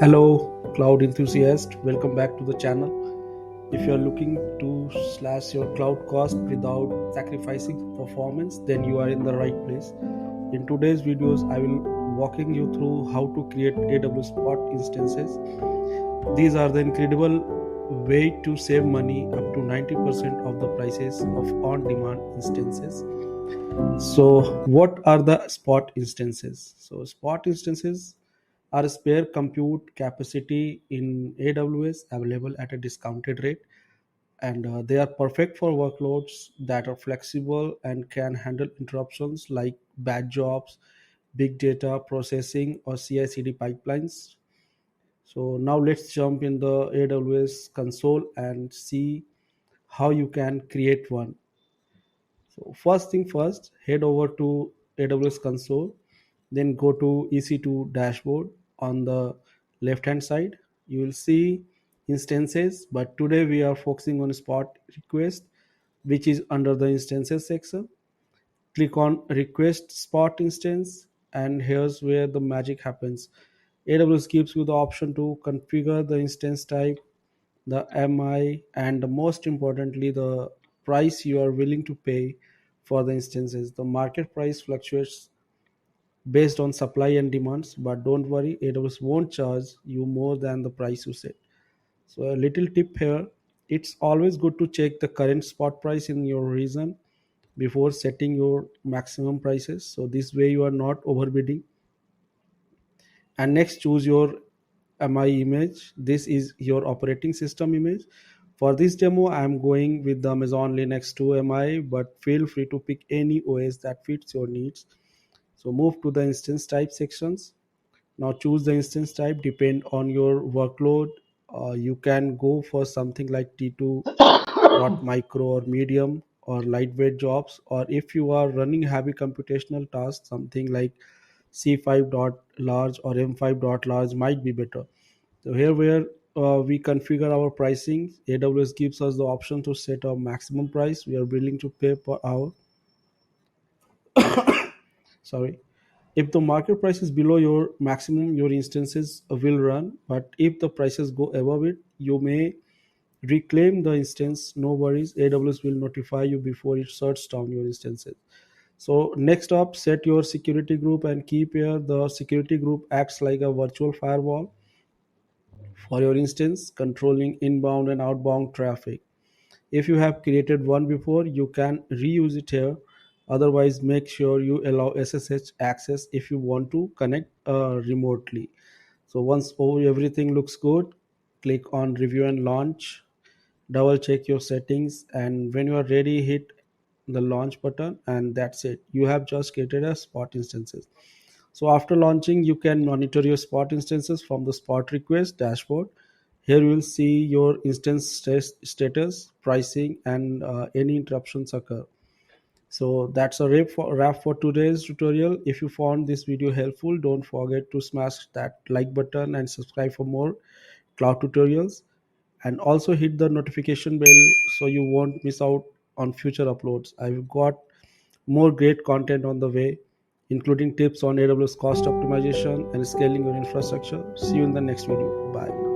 Hello, cloud enthusiast. Welcome back to the channel. If you are looking to slash your cloud cost without sacrificing performance, then you are in the right place. In today's videos, I will walking you through how to create AWS Spot Instances. These are the incredible way to save money up to 90% of the prices of on-demand instances. So, what are the Spot Instances? So, Spot Instances are spare compute capacity in AWS available at a discounted rate, and they are perfect for workloads that are flexible and can handle interruptions like batch jobs, big data processing, or CI/CD pipelines. So now let's jump in the AWS console and see how you can create one. So first thing first, head over to AWS console, then go to EC2 dashboard. On the left hand side, you will see instances, but today we are focusing on spot request, which is under the instances section. Click on request spot instance, and here's where the magic happens. AWS gives you the option to configure the instance type, the MI, and most importantly, the price you are willing to pay for the instances. The market price fluctuates based on supply and demands, but don't worry, AWS won't charge you more than the price you set. So, a little tip here, it's always good to check the current spot price in your region before setting your maximum prices. So, this way you are not overbidding. And next, choose your MI image. This is your operating system image. For this demo, I am going with the Amazon Linux 2 MI, but feel free to pick any OS that fits your needs. So move to the instance type sections. Now choose the instance type depend on your workload. You can go for something like T2 micro or medium or lightweight jobs, or if you are running heavy computational tasks, something like C5 large or M5 large might be better. So here where we configure our pricing, AWS gives us the option to set a maximum price we are willing to pay per hour. Sorry. If the market price is below your maximum, your instances will run. But if the prices go above it, you may reclaim the instance. No worries. AWS will notify you before it shuts down your instances. So next up, set your security group and keep here. The security group acts like a virtual firewall for your instance, controlling inbound and outbound traffic. If you have created one before, you can reuse it here. Otherwise, make sure you allow SSH access if you want to connect remotely. So once everything looks good, click on review and launch. Double check your settings, and when you are ready, hit the launch button, and that's it. You have just created a spot instances. So after launching, you can monitor your spot instances from the spot request dashboard. Here you will see your instance status, pricing, and any interruptions occur. So that's a wrap for today's tutorial. If you found this video helpful, don't forget to smash that like button and subscribe for more cloud tutorials. And also hit the notification bell so you won't miss out on future uploads. I've got more great content on the way, including tips on AWS cost optimization and scaling your infrastructure. See you in the next video. Bye.